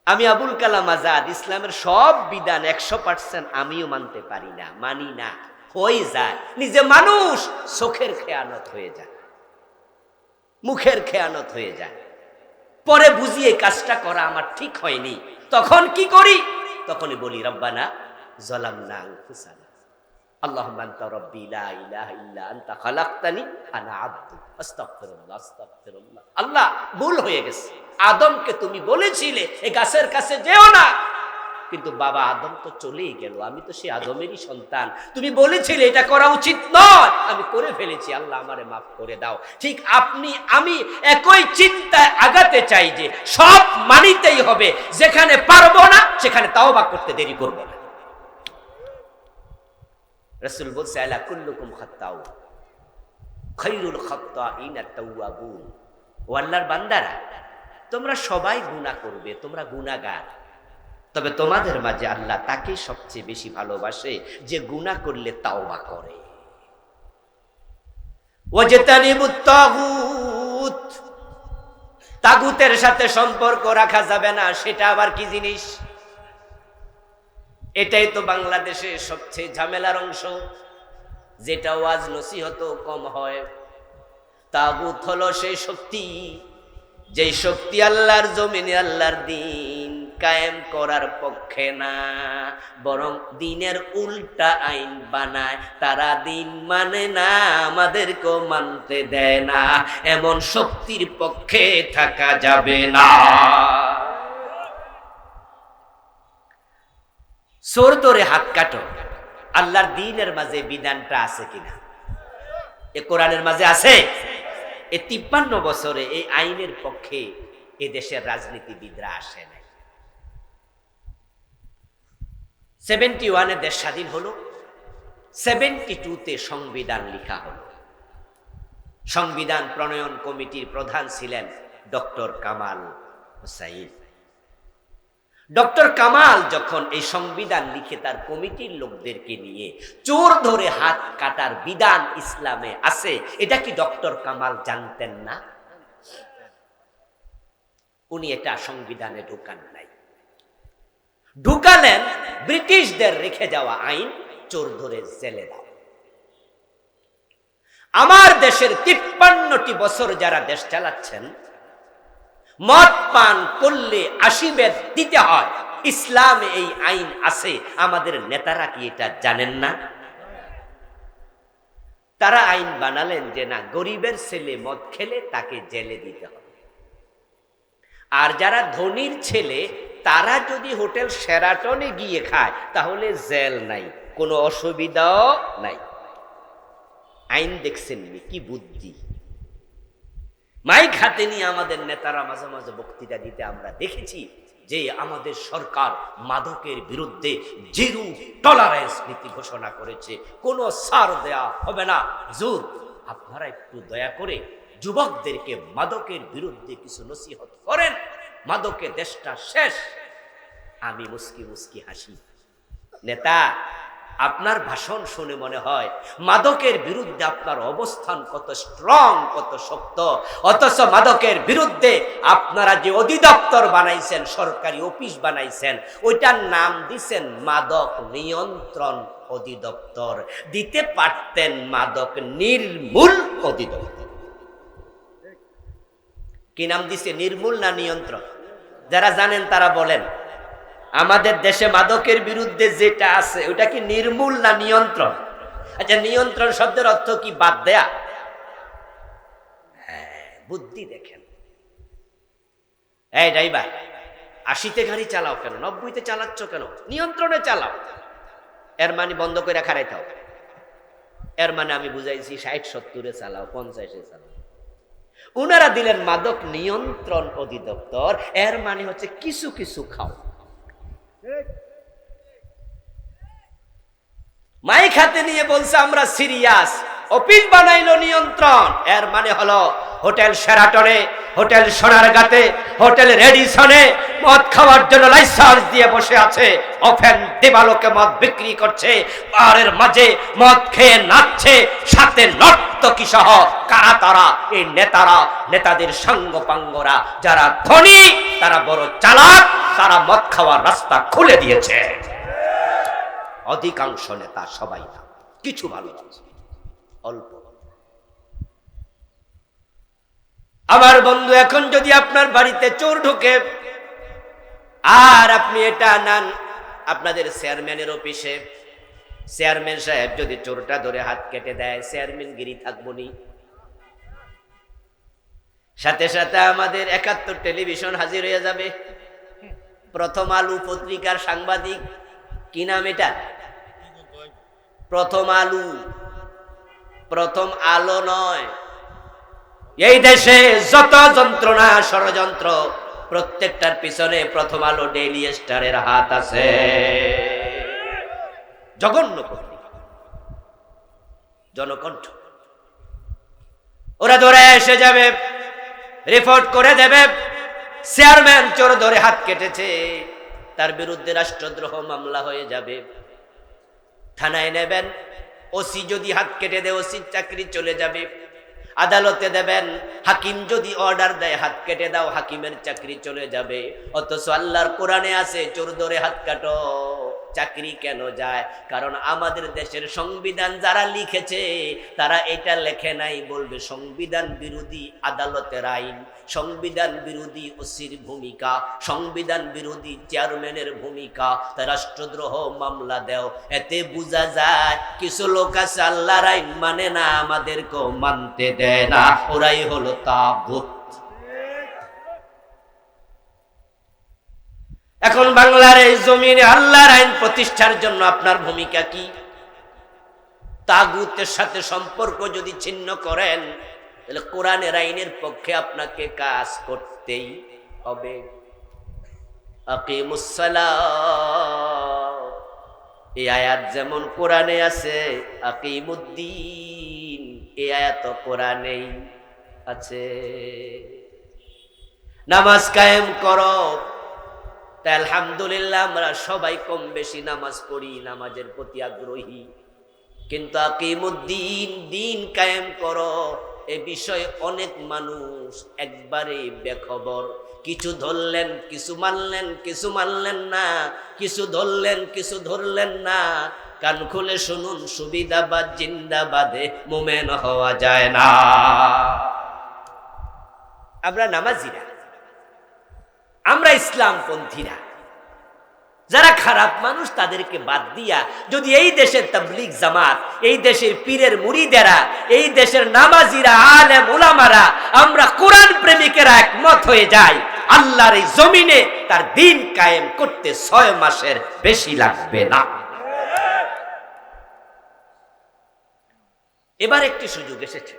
আমি আবুল কালাম আজাদ ইসলামের সব বিধান 100% আমিও মানতে পারি না, মানি না, হয়ে যায়। নিজে মানুষ, চোখের খেয়ানত হয়ে যায়, মুখের খেয়ানত হয়ে যায়, পরে বুঝিয়ে কাজটা করা আমার ঠিক হয়নি। তখন কি করি? তখনই বলি, রব্বানা যালামনা আনফুসানা, আল্লাহুম্মা আনতা রাব্বি লা ইলাহা ইল্লা আনতা খালাকতানি আনা আবদু আস্তাগফিরুল্লাহ আস্তাগফিরুল্লাহ। আল্লাহ, ভুল হয়ে গেছে, আদমকে তুমি বলেছিলে এই গাছের কাছে যেও না, কিন্তু বাবা আদম তো চলেই গেল, আমি তো সেই আদমেরই সন্তান, তুমি বলেছিলে এটা করা উচিত নয়, আমি করে ফেলেছি, আল্লাহ আমারে মাফ করে দাও। ঠিক আমি একই চিন্তায় আগাতে চাই যে সব মানিতেই হবে, যেখানে পারবো না সেখানে তাওবা করতে দেরি করব না। রাসূল বলছে, আলা কুল্লুকুম খাত্তাউ খায়রুল খাত্তাইন আত-তাওয়াবুন। ও আল্লাহর বান্দারা, তোমরা সবাই গুনাহ করবে, তোমরা গুনাহগার, তবে তোমাদের মাঝে আল্লাহ তাকে সবচেয়ে বেশি ভালোবাসে যে গুনাহ করলে তাওবা করে। ওয়াজতানিবুত তাগুত, তাগুতের সাথে সম্পর্ক রাখা যাবে না, সেটা আবার কি জিনিস? এটাই তো বাংলাদেশে সবচেয়ে ঝামেলার অংশ, যেটা ওয়াজ নসিহত কম হয়। তাগুত হলো সেই শক্তি, যেই শক্তি আল্লাহর জমিনে আল্লাহর দিন কায়েম করার পক্ষে না, বরং দিনের উল্টা আইন বানায়। তারা দিন মানে না, আমাদেরকেও মানতে দেয় না, এমন শক্তির পক্ষে থাকা যাবে না। চোর ধরে হাত কাটো, আল্লাহর দ্বীনের মাঝে বিধানটা আছে কিনা? এ কোরআনের মাঝে আছে? এই 53 বছরে এই আইনের পক্ষে এ দেশের রাজনীতিবিদরা আসে নাই। 71-এ দেশ স্বাধীন হলো, 72-তে সংবিধান লিখা হলো। সংবিধান প্রণয়ন কমিটির প্রধান ছিলেন ডক্টর কামাল হোসাইন। ডক্টর কামাল যখন এই সংবিধান লিখে তার কমিটির লোকদেরকে নিয়ে চোর ধরে হাত কাটার বিধান ইসলামে আছে, এটা কি ডক্টর কামাল জানতেন না? উনি এটা সংবিধানে ঢুকান নাই, ঢুকালেন ব্রিটিশদের রেখে যাওয়া আইন, চোর ধরে জেলে দাও। আমার দেশের 53টি বছর যারা দেশ চালাচ্ছেন, মদ পান করলে 80 বেদ দিতে হয়, ইসলামে এই আইন আছে। আমাদের নেতারা কি এটা জানেন না? তারা আইন বানালেন যে না, গরিবের ছেলে মদ খেলে তাকে জেলে দিতে হবে, আর যারা ধনীর ছেলে তারা যদি হোটেল শেরাটনে গিয়ে খায় তাহলে জেল নাই, কোনো অসুবিধাও নাই। আইন দেখছেন কি বুদ্ধি! মাইক হাতে নিয়ে আমাদের নেতারা মাঝে মাঝে বক্তৃতা দিতে আমরা দেখেছি যে আমাদের সরকার মাদকের বিরুদ্ধে জিরো টলারেন্স নীতি ঘোষণা করেছে, কোনো ছাড় দেয়া হবে না। হুজুর, আপনারা একটু দয়া করে যুবকদেরকে মাদকের বিরুদ্ধে কিছু নসিহত করেন, মাদকে দেশটা শেষ। আমি মুস্কি মুস্কি হাসি। নেতা, আপনার ভাষণ শুনে মনে হয় মাদকের বিরুদ্ধে আপনার অবস্থান কত স্ট্রং, কত শক্ত, অথচ মাদকের বিরুদ্ধে আপনারা যে অধিদপ্তর বানাইছেন, সরকারি অফিস বানাইছেন, ওইটার নাম দিছেন মাদক নিয়ন্ত্রণ অধিদপ্তর। দিতে পারতেন মাদক নির্মূল অধিদপ্তর। কি নাম দিছে? নির্মূল না নিয়ন্ত্রণ? যারা জানেন তারা বলেন। আমাদের দেশে মাদকের বিরুদ্ধে যেটা আছে ওটা কি নির্মূল না নিয়ন্ত্রণ? আচ্ছা, নিয়ন্ত্রণ শব্দের অর্থ কি? বাদ দেয়া। হ্যাঁ, বুদ্ধি দেখেন। এই ড্রাইভার, 80-তে গাড়ি চালাও কেন? 90-তে চালাচ্ছ কেন? নিয়ন্ত্রণে চালাও। এর মানে বন্ধ করে খারাইতে হবে। এর মানে আমি বুঝাইছি 60-70-এ চালাও, 50-এ চালাও। উনারা দিলেন মাদক নিয়ন্ত্রণ অধিদপ্তর, এর মানে হচ্ছে কিছু কিছু খাও। মাইক হাতে নিয়ে বলছে আমরা সিরিয়াস, অফিস বানাইলো নিয়ন্ত্রণ, এর মানে হলো হোটেল শেরাটনে, হোটেল সোনারগাঁতে, হোটেল রেডিসনে মদ খাওয়ার জন্য লাইসেন্স দিয়ে বসে আছে, ওপেন দিবালোকে মদ বিক্রি করছে, বারের মাঝে মদ খেয়ে নাচছে, সাথে নর্তকী সহ। কারা তারা? এই নেতারা, নেতাদের সাঙ্গপাঙ্গরা। যারা ধনী তারা বড় চালাক, তারা মদ খাওয়ার রাস্তা খুলে দিয়েছে। অধিকাংশ নেতা, সবাই না, কিছু ভালো আছে, অল্প। আমার বন্ধু, এখন যদি আপনার বাড়িতে চোর ঢোকে আর আপনি এটা আনান আপনাদের চেয়ারম্যানের অফিসে, চেয়ারম্যান সাহেব যদি চোরটা ধরে হাত কেটে দেয়, চেয়ারম্যান গিরি থাকবো নি? সাথে সাথে আমাদের 71 টেলিভিশন হাজির হয়ে যাবে। প্রথম আলো পত্রিকার সাংবাদিক, কি নাম এটা? প্রথম আলো। প্রথম আলো নয়। এই দেশে যত যন্ত্রণা, ষড়যন্ত্র, প্রত্যেকটার পিছনে প্রথম আলো, ডেইলি স্টারের হাত আছে। জঘন্য পত্রিকা, জনকণ্ঠ। ওরা ধরে এসে যাবে, রিপোর্ট করে দেবে চেয়ারম্যান চোর ধরে হাত কেটেছে, তার বিরুদ্ধে রাষ্ট্রদ্রোহ মামলা হয়ে যাবে। থানায় নেবেন, ওসি যদি হাত কেটে দেয় ওসির চাকরি চলে যাবে। আদালতে দেবেন, হাকিম যদি অর্ডার দেয় হাত কেটে দাও, হাকিমের চাকরি চলে যাবে। অথচ আল্লাহর কোরআনে আছে চোর ধরে হাত কাটো, চাকরি কেন যায়? কারণ আমাদের দেশের সংবিধান যারা লিখেছে তারা এটা লেখে নাই, বলবে সংবিধান বিরোধী আদালতের আইন, সংবিধান বিরোধী ওসির ভূমিকা, সংবিধান বিরোধী চেয়ারম্যানের ভূমিকা, তা রাষ্ট্রদ্রোহ মামলা দেও। এতে বোঝা যায় কিছু লোক আছে আল্লাহর আইন মানে না, আমাদেরকেও মানতে দেয় না, ওরাই হলো তাগুত। এখন বাংলার এই জমিনে আল্লাহর আইন প্রতিষ্ঠার জন্য আপনার ভূমিকা কি? তাগুতের সাথে সম্পর্ক যদি ছিন্ন করেন, তাহলে কোরআনের আইনের পক্ষে আপনাকে কাজ করতেই হবে। আকিমুস সালাহ, এই আয়াত যেমন কোরআনে আছে, আকিমুদ্দিন এই আয়াত কোরআনেই আছে। নামাজ কায়েম করো, তাই আলহামদুলিল্লাহ আমরা সবাই কম বেশি নামাজ পড়ি, নামাজের প্রতি আগ্রহী, কিন্তু আকিমুদ্দিন, দিন কায়েম করো, এ বিষয়ে অনেক মানুষ একবারে বেখবর। কিছু ধরলেন, কিছু মানলেন, কিছু মানলেন না, কিছু ধরলেন, কিছু ধরলেন না। কান খুলে শুনুন, সুবিধাবাদ জিন্দাবাদে মোমেন হওয়া যায় না। আমরা নামাজিরা, আমরা ইসলামপন্থীরা, যারা খারাপ মানুষ তাদেরকে বাদ দিয়া যদি এই দেশের তাবলীগ জামাত, এই দেশের পীরের মুরিদেরা, এই দেশের নামাজিরা, আলেম উলামারা, আমরা কোরআন প্রেমিকেরা একমত হয়ে যাই, আল্লাহর এই জমিনে তার দিন কায়েম করতে 6 মাসের বেশি লাগবে না। এবার একটি সুযোগ এসেছে।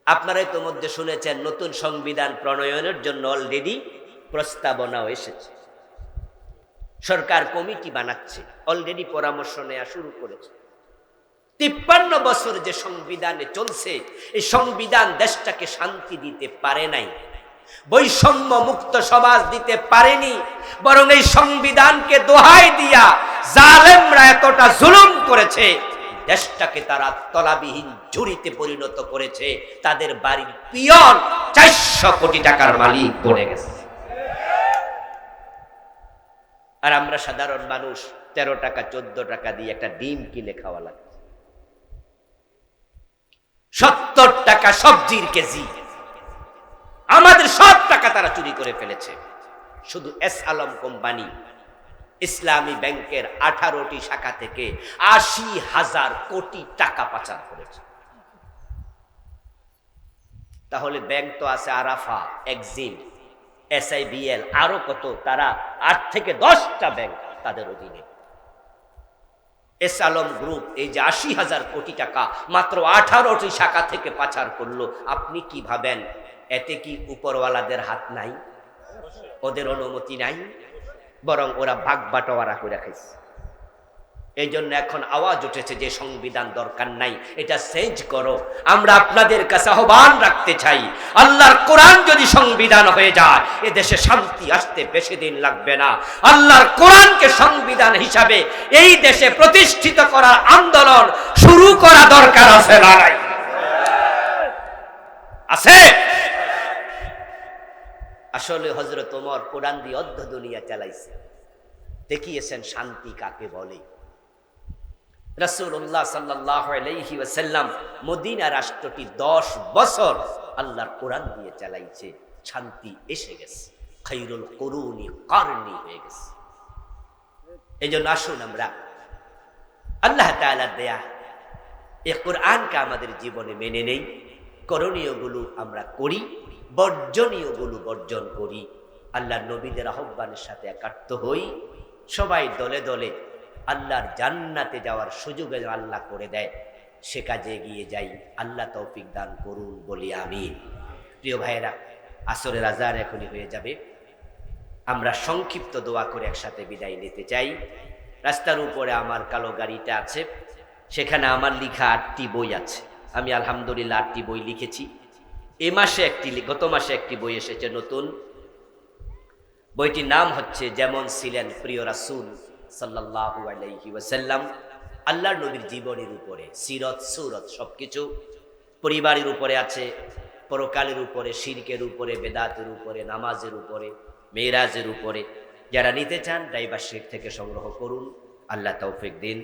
আপনারা ইতোমধ্যে শুনেছেন নতুন সংবিধান প্রণয়নের জন্য অলরেডি প্রস্তাবনাও এসেছে। সরকার কমিটি বানাচ্ছে, অলরেডি পরামর্শ নেওয়া শুরু করেছে। 53 বছর যে সংবিধানে চলছে, এই সংবিধান দেশটাকে শান্তি দিতে পারে নাই, বৈষম্য মুক্ত সমাজ দিতে পারেনি, বরং এই সংবিধানকে দোহাই দিয়া জালেমরা এতটা জুলুম করেছে, দেশটাকে তারা তলাবিহীন ঝুড়িতে পরিণত করেছে। তাদের বাড়ির পিয়ন 400 কোটি টাকার মালিক বনে গেছে। আর আমরা সাধারণ মানুষ 13 টাকা 14 টাকা দিয়ে একটা ডিম কিনে খাওয়া লাগে, 70 টাকা সবজির কেজি। আমাদের সব টাকা তারা চুরি করে ফেলেছে। শুধু এস আলম কোম্পানি ইসলামী ব্যাংকের 18টি শাখা থেকে 80,000 কোটি টাকা পাচার করেছে। তাহলে ব্যাংক তো আছে আরাফা, এক্সিম, SIBL, আরো কত, তারা 8 থেকে 10টা ব্যাংক তাদের অধীনে। এস আলম গ্রুপ এই যে 80,000 কোটি টাকা মাত্র 18টি শাখা থেকে পাচার করলো, আপনি কি ভাবেন এতে কি উপরওয়ালাদের হাত নাই? ওদের অনুমতি নাই? বরং ওরা ভাগ বাটোয়ারা করে খাইছে। এই জন্য এখন আওয়াজ উঠেছে যে সংবিধান দরকার নাই, এটা চেঞ্জ করো। আমরা আপনাদের কাছে আহ্বান রাখতে চাই, আল্লাহর কোরআন যদি সংবিধান হয়ে যায়, এ দেশে শান্তি আসতে বেশি দিন লাগবে না। আল্লাহর কোরআনকে সংবিধান হিসাবে এই দেশে প্রতিষ্ঠিত করার আন্দোলন শুরু করা দরকার আছে না নাই? আছে। আসলে হযরত ওমর কোরআন দিয়ে অর্ধ দুনিয়া চালাইছে, দেখিয়েছেন শান্তি কাকে বলে। রাসূলুল্লাহ সাল্লাল্লাহু আলাইহি ওয়াসাল্লাম মদিনা রাষ্ট্রটি 10 বছর আল্লাহর কোরআন দিয়ে চালাইছে, শান্তি এসে গেছে, খায়রুল কুরুনি কারনি হয়ে গেছে। এজন্য আসুন আমরা আল্লাহ তাআলার দেয়া এই কোরআনকে আমাদের জীবনে মেনে নেই, করণীয়গুলো আমরা করি, বর্জনীয়গুলো বর্জন করি, আল্লাহর নবীদের আহ্বানের সাথে একাত্ম হই, সবাই দলে দলে আল্লাহর জান্নাতে যাওয়ার সুযোগ আল্লাহ করে দেয়, সে কাজে এগিয়ে যাই। আল্লাহ তৌফিক দান করুন, বলি আমিন। প্রিয় ভাইয়েরা, আসরের আজান এখনই হয়ে যাবে, আমরা সংক্ষিপ্ত দোয়া করে একসাথে বিদায় নিতে চাই। রাস্তার উপরে আমার কালো গাড়িটা আছে, সেখানে আমার লেখা 8টি বই আছে। আমি আলহামদুলিল্লাহ 8টি বই লিখেছি। এই মাসে গত মাসে একটি বই এসেছে নতুন, বইটির নাম হচ্ছে যেমন ছিলেন প্রিয় রাসূল সাল্লাল্লাহু আলাইহি ওয়াসাল্লাম। আল্লাহর নবীর জীবনের উপরে সিরত সুরত সবকিছু, পরিবারের উপরে আছে, পরকালের উপরে, শিরকের উপরে, বেদাতের উপরে, নামাজের উপরে, মেরাজের উপরে। যারা নিতে চান ড্রাইভার শিট থেকে সংগ্রহ করুন। আল্লাহ তৌফিক দিন।